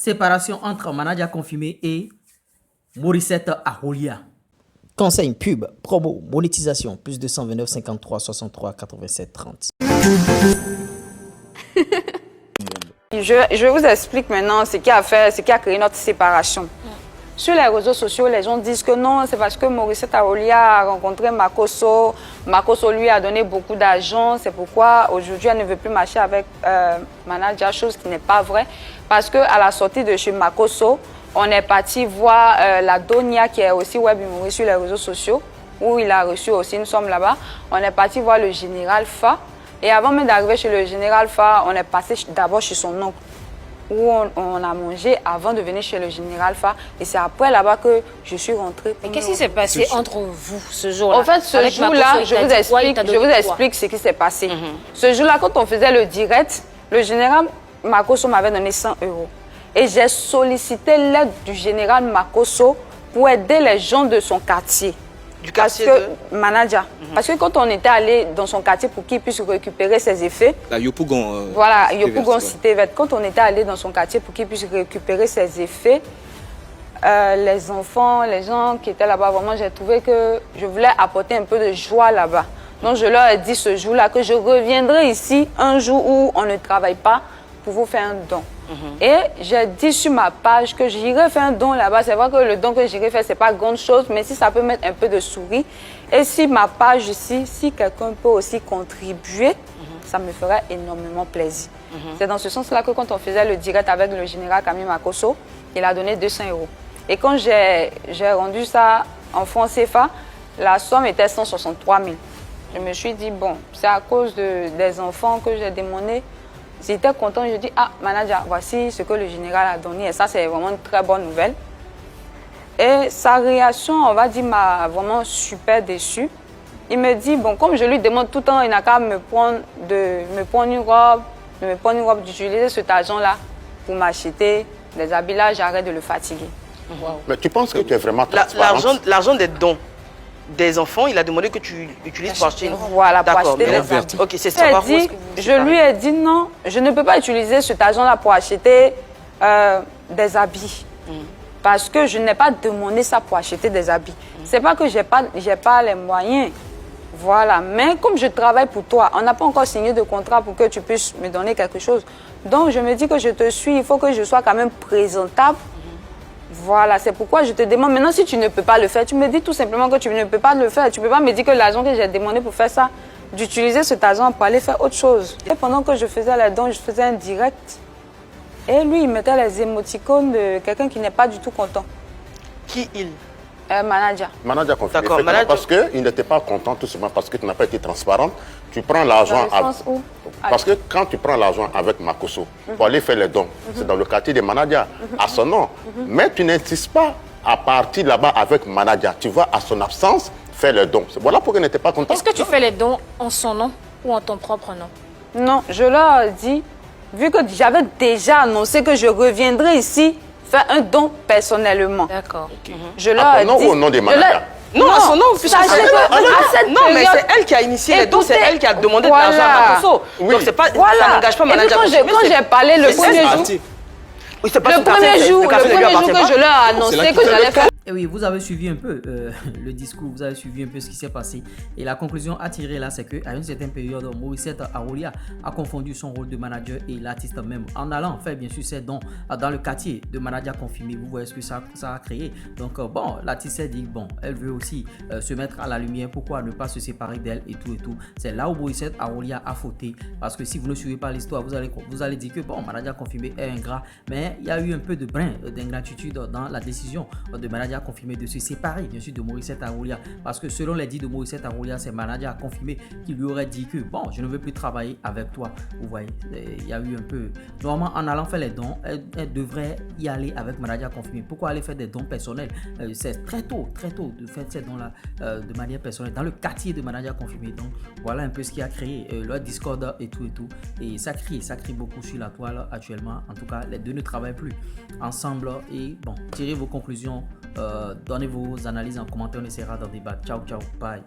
Séparation entre manager confirmé et Morissette Arolia. Conseil, pub, promo, monétisation, plus 229 53 63 87 30. Je vous explique maintenant ce qui a créé notre séparation. Sur les réseaux sociaux, les gens disent que non, c'est parce que Morissette Arolia a rencontré Makosso. Makosso lui a donné beaucoup d'argent. C'est pourquoi aujourd'hui, elle ne veut plus marcher avec manager, chose qui n'est pas vraie. Parce qu'à la sortie de chez Makosso, on est parti voir la Donia qui est aussi web humoriste sur les réseaux sociaux, où il a reçu aussi une somme là-bas. On est parti voir le général Fa. Et avant même d'arriver chez le général Fa, on est passé d'abord chez son oncle, où on a mangé avant de venir chez le général Fa. Et c'est après là-bas que je suis rentrée. Mais qu'est-ce qui s'est passé entre vous ce jour-là? En fait, ce jour-là, je vous explique ce qui s'est passé. Ce jour-là, quand on faisait le direct, le général Makosso m'avait donné 100 €. Et j'ai sollicité l'aide du général Makosso pour aider les gens de son quartier. Du quartier de manager. Parce que quand on était allé dans son quartier pour qu'il puisse récupérer ses effets, la Yopougon, voilà, Yopougon Cité Verte. Quand on était allé dans son quartier pour qu'il puisse récupérer ses effets, les enfants, les gens qui étaient là-bas, vraiment, j'ai trouvé que je voulais apporter un peu de joie là-bas. Donc je leur ai dit ce jour-là que je reviendrai ici un jour où on ne travaille pas pour vous faire un don. Et j'ai dit sur ma page que j'irai faire un don là-bas. C'est vrai que le don que j'irai faire, ce n'est pas grande chose, mais si ça peut mettre un peu de souris. Et si ma page ici, si quelqu'un peut aussi contribuer, ça me ferait énormément plaisir. C'est dans ce sens-là que quand on faisait le direct avec le général Camille Makosso, il a donné 200 €. Et quand j'ai rendu ça en francs CFA, la somme était 163 000. Je me suis dit, bon, c'est à cause des enfants que j'ai demandé. J'étais content, je dis, ah, manager, voici ce que le général a donné. Et ça, c'est vraiment une très bonne nouvelle. Et sa réaction, on va dire, m'a vraiment super déçue. Il me dit, bon, comme je lui demande tout le temps, il n'a qu'à me prendre une robe, d'utiliser cet argent-là pour m'acheter des habits. Là, j'arrête de le fatiguer. Wow. Mais tu penses que tu es vraiment transparente? L'argent des dons des enfants, il a demandé que tu utilises pour acheter une... Voilà, pour acheter des habits. Ok, c'est savoir où est-ce que vous je lui ai dit non, je ne peux pas utiliser cet argent-là pour acheter des habits. Parce que je n'ai pas demandé ça pour acheter des habits. C'est pas que j'ai pas les moyens. Voilà, mais comme je travaille pour toi, on n'a pas encore signé de contrat pour que tu puisses me donner quelque chose. Donc je me dis que je te suis, il faut que je sois quand même présentable. Voilà, c'est pourquoi je te demande. Maintenant, si tu ne peux pas le faire, tu me dis tout simplement que tu ne peux pas le faire. Tu ne peux pas me dire que l'argent que j'ai demandé pour faire ça, d'utiliser cet argent pour aller faire autre chose. Et pendant que je faisais les dons, je faisais un direct. Et lui, il mettait les émoticônes de quelqu'un qui n'est pas du tout content. Qui il? Manager. Manager confirmé. Parce qu'il n'était pas content tout simplement parce que tu n'as pas été transparente. Tu prends l'argent parce que quand tu prends l'argent avec Makosso pour aller faire les dons, c'est dans le quartier des managers, à son nom. Mais tu n'insistes pas à partir là-bas avec manager. Tu vas à son absence faire les dons. Voilà pourquoi il n'était pas content. Est-ce que tu fais les dons en son nom ou en ton propre nom? Non, je leur ai dit, vu que j'avais déjà annoncé que je reviendrais ici, faire un don personnellement. D'accord. Je leur ai dit... ou au nom des managers? Non, à son nom, puisque non, mais c'est elle qui a initié les dons, c'est elle qui a demandé de l'argent à Makosso. Donc ça n'engage pas manager. Quand j'ai parlé le premier jour, le premier jour que je leur ai annoncé que j'allais faire... Et oui, vous avez suivi un peu le discours, vous avez suivi un peu ce qui s'est passé. Et la conclusion à tirer là, c'est qu'à une certaine période, Morissette Arolia a confondu son rôle de manager et l'artiste même en allant faire bien sûr ses dons dans le quartier de manager confirmé. Vous voyez ce que ça a créé. Donc bon, l'artiste s'est dit, bon, elle veut aussi se mettre à la lumière, pourquoi ne pas se séparer d'elle et tout et tout. C'est là où Morissette Arolia a fauté. Parce que si vous ne suivez pas l'histoire, vous allez dire que bon, manager confirmé est ingrat. Mais il y a eu un peu de brin d'ingratitude dans la décision de manager confirmé de se séparer bien sûr de Morissette Arolia, parce que selon les dits de Morissette Arolia, c'est manager a confirmé qu'il lui aurait dit que bon, je ne veux plus travailler avec toi. Vous voyez, il y a eu un peu, normalement en allant faire les dons, elle devrait y aller avec manager confirmé. Pourquoi aller faire des dons personnels? C'est très tôt de faire ces dons là de manière personnelle dans le quartier de manager confirmé. Donc voilà un peu ce qui a créé leur discorde et tout et ça crie beaucoup sur la toile actuellement. En tout cas, les deux ne travaillent plus ensemble. Et bon, tirez vos conclusions, donnez vos analyses en commentaire, on essaiera d'en débattre. Ciao, bye.